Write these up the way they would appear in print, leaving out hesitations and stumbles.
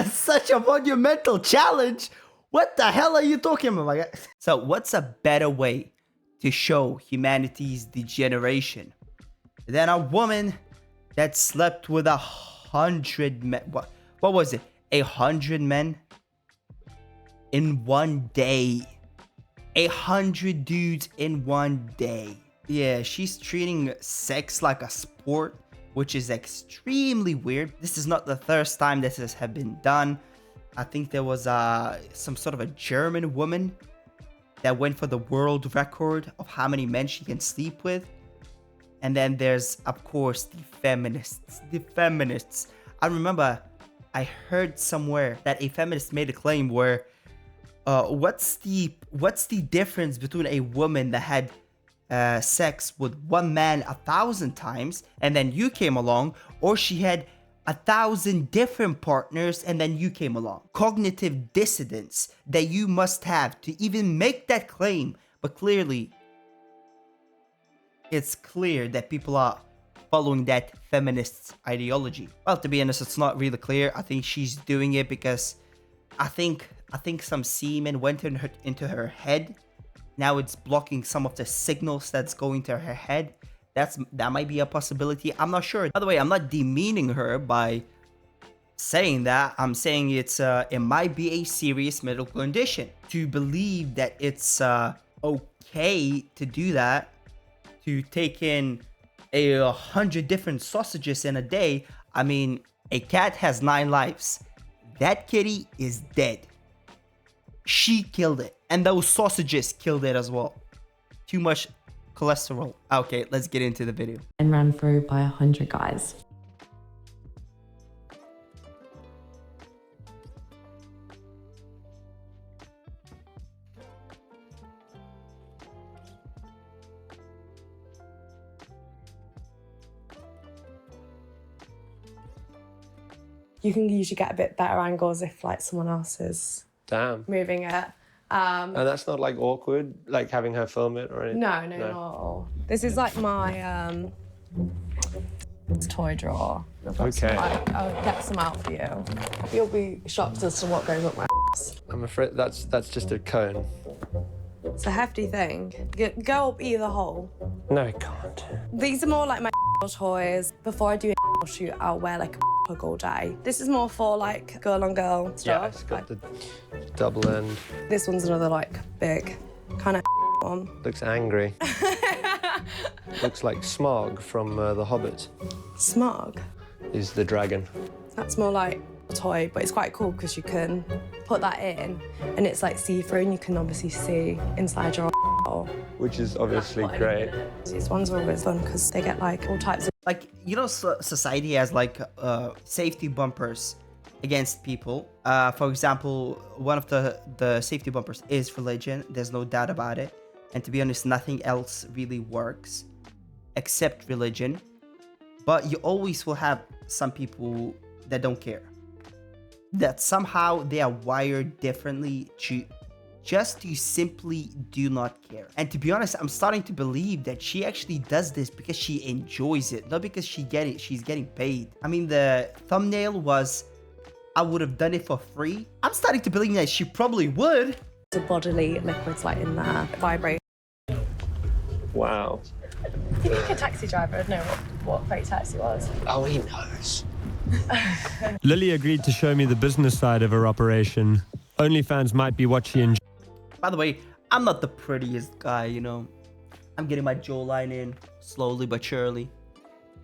Such a monumental challenge. What the hell are you talking about, my guy? So what's a better way to show humanity's degeneration than a woman that slept with 100 men? What was it? 100 men in one day. 100 dudes in one day. Yeah, she's treating sex like a sport, which is extremely weird. This is not the first time this has been done. I think there was some sort of a German woman that went for the world record of how many men she can sleep with. And then there's, of course, the feminists. The feminists. I remember I heard somewhere that a feminist made a claim where what's the difference between a woman that had sex with one man 1,000 times and then you came along, or she had 1,000 different partners and then you came along? Cognitive dissonance that you must have to even make that claim. But clearly, it's clear that people are following that feminist ideology. Well, to be honest, it's not really clear. I think she's doing it because I think some semen went into her head. Now it's blocking some of the signals that's going to her head. That might be a possibility. I'm not sure. By the way, I'm not demeaning her by saying that. I'm saying it might be a serious medical condition. To believe that it's okay to do that, to take in 100 different sausages in a day. I mean, a cat has 9 lives. That kitty is dead. She killed it. And those sausages killed it as well. Too much cholesterol. Okay, let's get into the video. And ran through by 100 guys. You can usually get a bit better angles if like someone else is moving it. And that's not like awkward, like having her film it or anything? No, not at all. This is like my toy drawer. Okay. I'll get some out for you. You'll be shocked as to what goes up my ass. I'm afraid that's just a cone. It's a hefty thing. Go up either hole. No, it can't. These are more like my toys. Before I do a shoot, I'll wear like a plug all day. This is more for like girl on girl stuff. Yeah, it's got the double end. This one's another like big kind of one. Looks angry. Looks like Smaug from The Hobbit. Smaug? Is the dragon. That's more like a toy, but it's quite cool because you can put that in and it's like see-through and you can obviously see inside your hole. Which is obviously great. These ones are always fun because they get like all types of... Like, you know, society has like safety bumpers against people. For example, one of the safety bumpers is religion. There's no doubt about it. And to be honest, nothing else really works except religion. But you always will have some people that don't care. That somehow they are wired differently just to simply do not care. And to be honest, I'm starting to believe that she actually does this because she enjoys it, not because she's getting paid. I mean, the thumbnail was, I would have done it for free. I'm starting to believe that she probably would. The bodily liquids like in there vibrate. Wow. You think a taxi driver would know what freight taxi was? Oh, he knows. Lily agreed to show me the business side of her operation. OnlyFans might be what she enjoys. By the way, I'm not the prettiest guy, you know. I'm getting my jawline in slowly but surely.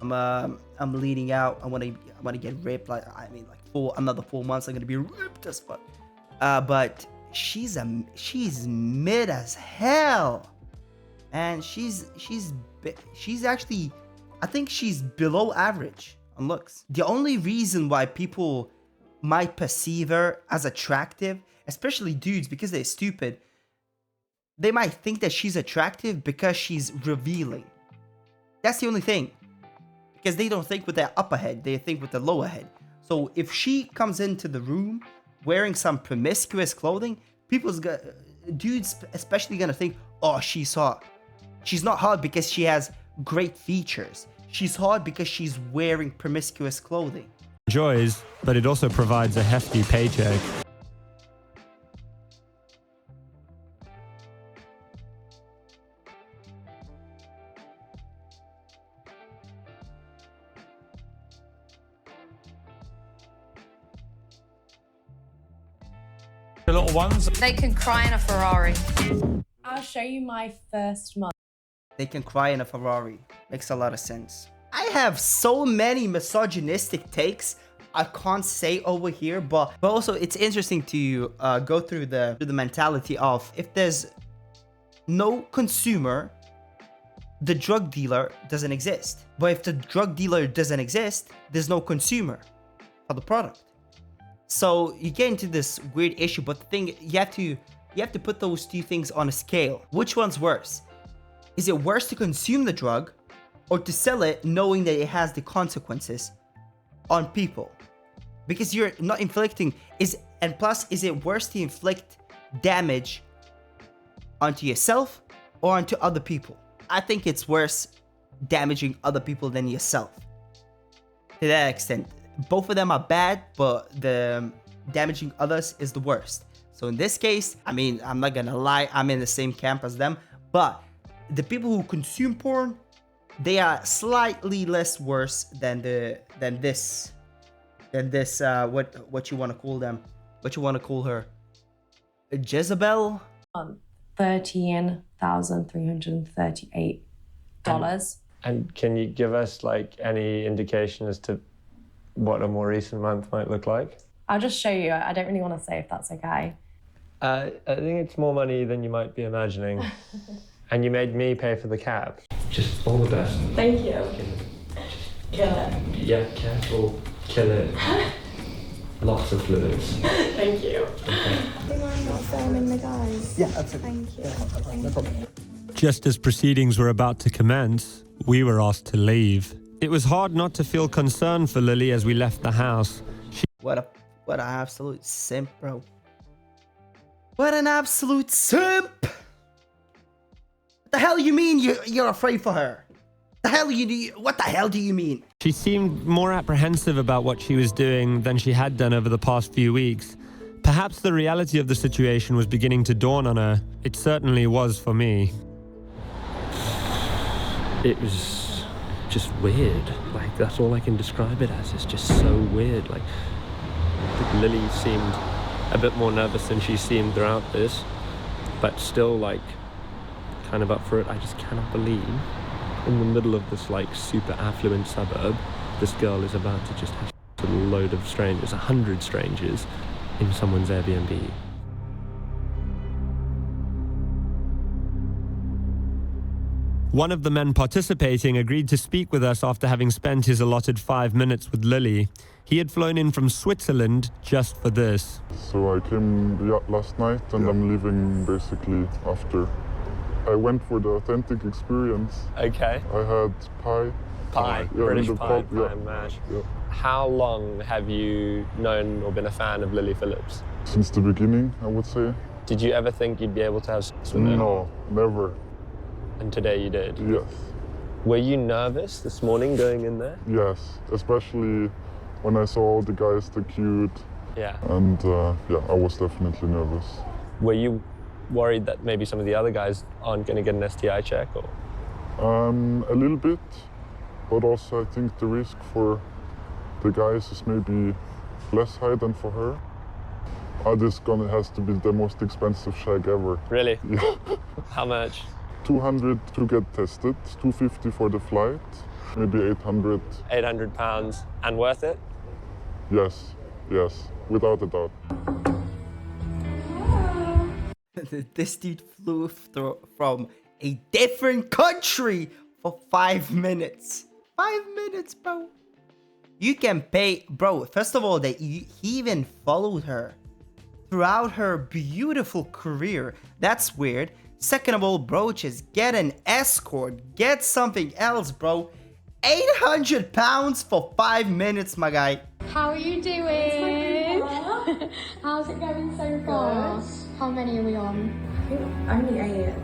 I'm leaning out. I want to get ripped. Like, I mean, like another 4 months, I'm gonna be ripped as fuck. But she's mid as hell, and she's actually, I think she's below average on looks. The only reason why people might perceive her as attractive, especially dudes, because they're stupid, they might think that she's attractive because she's revealing. That's the only thing. Because they don't think with their upper head, they think with the lower head. So if she comes into the room wearing some promiscuous clothing, dudes especially gonna think, oh, she's hot. She's not hot because she has great features. She's hot because she's wearing promiscuous clothing. enjoys, but it also provides a hefty paycheck. The little ones. They can cry in a Ferrari. I'll show you my first month. They can cry in a Ferrari. Makes a lot of sense. I have so many misogynistic takes I can't say over here, but also it's interesting to go through the mentality of, if there's no consumer, the drug dealer doesn't exist. But if the drug dealer doesn't exist, there's no consumer for the product. So you get into this weird issue, but the thing, you have to put those two things on a scale. Which one's worse? Is it worse to consume the drug or to sell it knowing that it has the consequences on people? Because you're not inflicting, and plus, is it worse to inflict damage onto yourself or onto other people? I think it's worse damaging other people than yourself. To that extent, both of them are bad, but the damaging others is the worst. So in this case, I mean, I'm not gonna lie, I'm in the same camp as them, but the people who consume porn, they are slightly less worse than this what you want to call them, what you want to call her, Jezebel. $13,338. And can you give us like any indication as to what a more recent month might look like? I'll just show you. I don't really want to say if that's okay. I think it's more money than you might be imagining. And you made me pay for the cab. Just all the best. Thank you. Kill it. Yeah, careful. Kill it. Lots of fluids. Thank you. Okay. Do you mind not filming the guys? Yeah, absolutely. Thank you. No problem. Just as proceedings were about to commence, we were asked to leave. It was hard not to feel concern for Lily as we left the house. What an absolute simp, bro. What an absolute simp! What the hell you mean you're afraid for her? What the hell do you mean? She seemed more apprehensive about what she was doing than she had done over the past few weeks. Perhaps the reality of the situation was beginning to dawn on her. It certainly was for me. It was just weird. Like, that's all I can describe it as. It's just so weird. Like, I think Lily seemed a bit more nervous than she seemed throughout this, but still, like, kind of up for it. I just cannot believe in the middle of this, like, super affluent suburb, this girl is about to just have a load of strangers, 100 strangers, in someone's Airbnb. One of the men participating agreed to speak with us after having spent his allotted 5 minutes with Lily. He had flown in from Switzerland just for this. So I came last night and I'm leaving basically after. I went for the authentic experience. Okay. I had pie. Pie, Yeah, British in the pie, pub, pie yeah. and mash. Yeah. How long have you known or been a fan of Lily Phillips? Since the beginning, I would say. Did you ever think you'd be able to have sex with her? No, never. And today you did? Yes. Were you nervous this morning going in there? Yes, especially when I saw all the guys, the cute. Yeah. And yeah, I was definitely nervous. Were you worried that maybe some of the other guys aren't going to get an STI check? Or? A little bit, but also I think the risk for the guys is maybe less high than for her. This has to be the most expensive shag ever. Really? Yeah. How much? 200 to get tested, 250 for the flight, maybe 800. 800 pounds, and worth it? Yes, without a doubt. This dude flew from a different country for 5 minutes. 5 minutes, bro. You can pay, bro. First of all, he even followed her throughout her beautiful career. That's weird. Second of all, bro, just get an escort. Get something else, bro. 800 pounds for 5 minutes, my guy. How are you doing? How's it going so far? How many are we on? Only 8.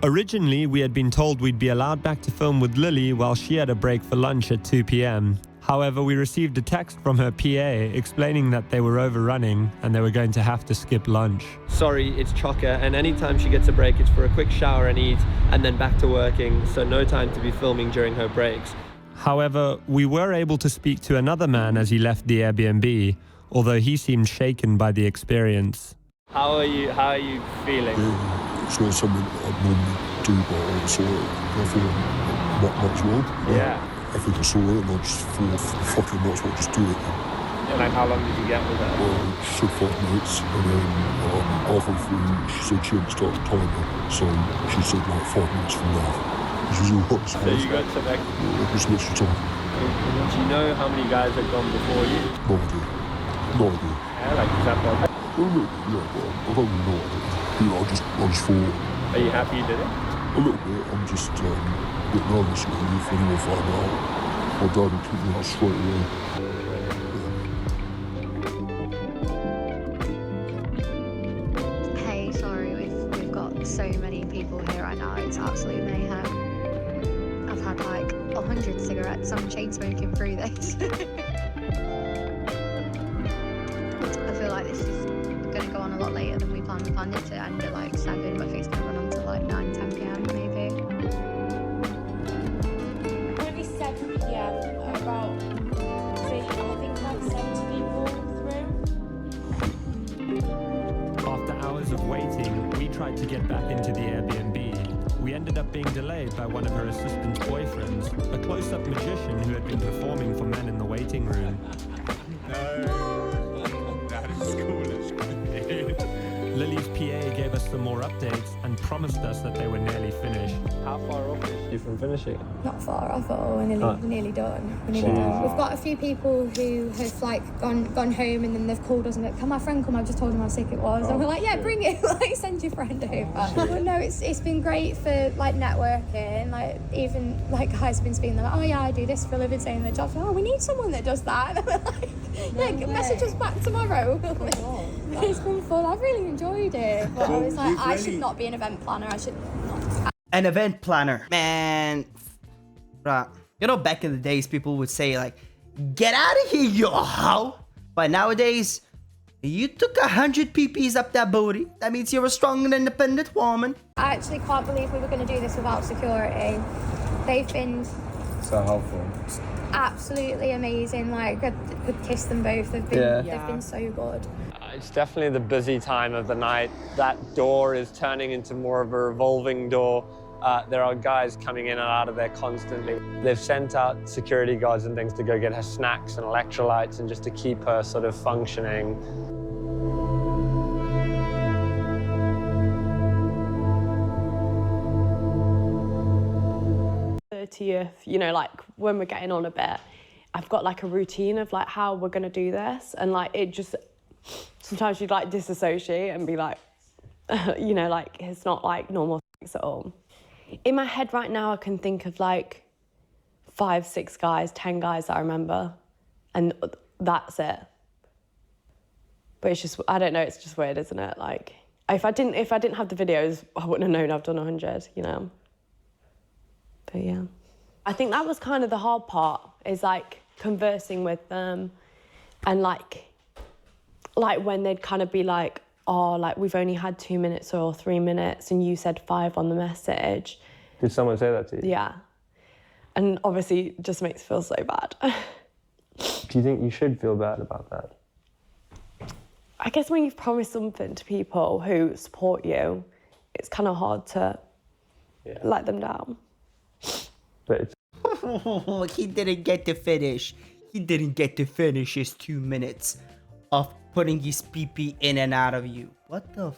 Originally, we had been told we'd be allowed back to film with Lily while she had a break for lunch at 2 p.m. However, we received a text from her PA explaining that they were overrunning and they were going to have to skip lunch. Sorry, it's chocker, and anytime she gets a break, it's for a quick shower and eat, and then back to working, so no time to be filming during her breaks. However, we were able to speak to another man as he left the Airbnb, although he seemed shaken by the experience. How are you feeling? It's not something that I'd normally do, but I saw it. I thought, not much wrong. Yeah. I think I saw it and I just thought, fucking might as well just do it. And like, how long did you get with her? She said 5 minutes, and then halfway through, she said she hadn't started the timer, so she said like 5 minutes from now. Which was all right. So you got some extra. It was extra time. Do you know how many guys have gone before you? No idea. No idea. Yeah, like, is that what? Yeah, but I don't really know idea. You know, I just thought. Are you happy you did it? A little bit. I'm just a bit nervous really if anyone find out. My dad would kick me out straight away. Hey, sorry, we've got so many people here right now. It's absolute mayhem. I've had like 100 cigarettes. I'm chain smoking through this. I feel like this is going to go on a lot later than we planned. We planned it to end at like 7, but I think it's going to run on to like 9, 10 p.m. maybe. Maybe 7 p.m. About, say, I think like 70 people through. After hours of waiting, we tried to get back into the Airbnb. We ended up being delayed by one of her assistant's boyfriends, a close-up magician who had been performing for men in the waiting room. Lily's PA gave us some more updates and promised us that they were nearly finished. How far off is you from finishing? Not far off at all. We're nearly done. We're nearly done. We've got a few people who have like gone home and then they've called us and like, can my friend come? I've just told him how sick it was. And we're like, yeah, bring it. Like, send your friend over. But no, it's been great for like networking. Like even like guys have been speaking. They're like, oh yeah, I do this for a living, saying their job. Oh, we need someone that does that. And we're like, yeah, message us back tomorrow. It's been fun. I've really enjoyed it. But I was like, I should not be an event planner. I should not. An event planner, man. Right. You know, back in the days, people would say like, "Get out of here, you hoe!" But nowadays, you took 100 pp's up that booty. That means you're a strong and independent woman. I actually can't believe we were going to do this without security. They've been So helpful. absolutely amazing. Like, I could kiss them both. They've been so good. It's definitely the busy time of the night. That door is turning into more of a revolving door. There are guys coming in and out of there constantly. They've sent out security guards and things to go get her snacks and electrolytes and just to keep her sort of functioning. You know, like when we're getting on a bit, I've got like a routine of like how we're gonna do this, and like it just sometimes you'd like disassociate and be like, you know, like it's not like normal things at all. In my head right now, I can think of like 5, 6 guys, 10 guys that I remember, and that's it. But it's just, I don't know, it's just weird, isn't it? Like if I didn't have the videos, I wouldn't have known I've done 100, you know. But yeah, I think that was kind of the hard part, is like conversing with them, and like when they'd kind of be like, oh, like we've only had 2 minutes or 3 minutes and you said 5 on the message. Did someone say that to you? Yeah. And obviously it just makes me feel so bad. Do you think you should feel bad about that? I guess when you've promised something to people who support you, it's kind of hard to let them down. But it's He didn't get to finish. He didn't get to finish his 2 minutes of putting his pee-pee in and out of you. What the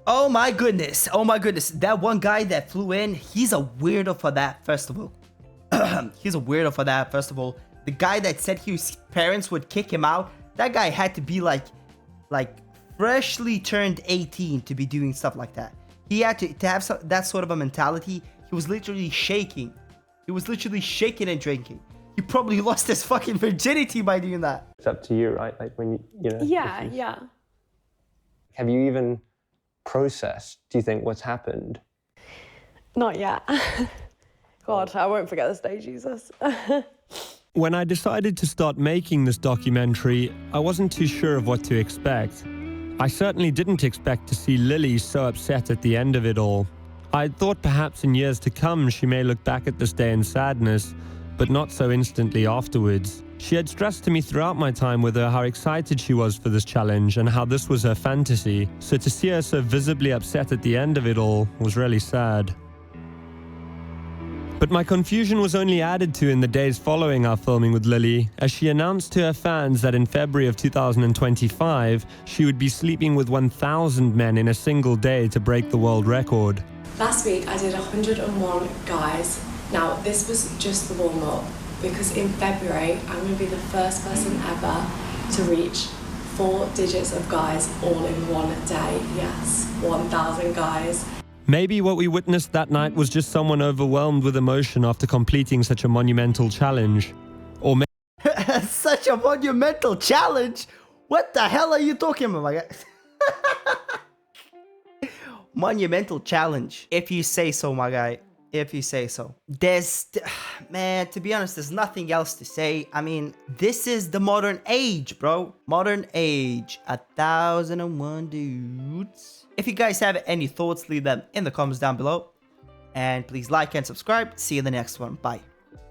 Oh my goodness. Oh my goodness. That one guy that flew in, he's a weirdo for that, first of all. He's a weirdo for that, first of all. The guy that said his parents would kick him out, that guy had to be like freshly turned 18 to be doing stuff like that. He had to have that sort of a mentality. He was literally shaking. He was literally shaking and drinking. He probably lost his fucking virginity by doing that. It's up to you, right? Like when you know. Yeah. Have you even processed, do you think, what's happened? Not yet. God, I won't forget this day, Jesus. When I decided to start making this documentary, I wasn't too sure of what to expect. I certainly didn't expect to see Lily so upset at the end of it all. I'd thought perhaps in years to come she may look back at this day in sadness, but not so instantly afterwards. She had stressed to me throughout my time with her how excited she was for this challenge and how this was her fantasy, so to see her so visibly upset at the end of it all was really sad. But my confusion was only added to in the days following our filming with Lily, as she announced to her fans that in February of 2025, she would be sleeping with 1,000 men in a single day to break the world record. Last week I did 101 guys. Now this was just the warm-up, because in February I'm going to be the first person ever to reach 4 digits of guys all in one day. Yes, 1,000 guys. Maybe what we witnessed that night was just someone overwhelmed with emotion after completing such a monumental challenge. Or Such a monumental challenge? What the hell are you talking about, my guy? Monumental challenge. If you say so, my guy. If you say so. Man, to be honest, there's nothing else to say. I mean, this is the modern age, bro. Modern age. 1,001 dudes. If you guys have any thoughts, leave them in the comments down below. And please like and subscribe. See you in the next one. Bye.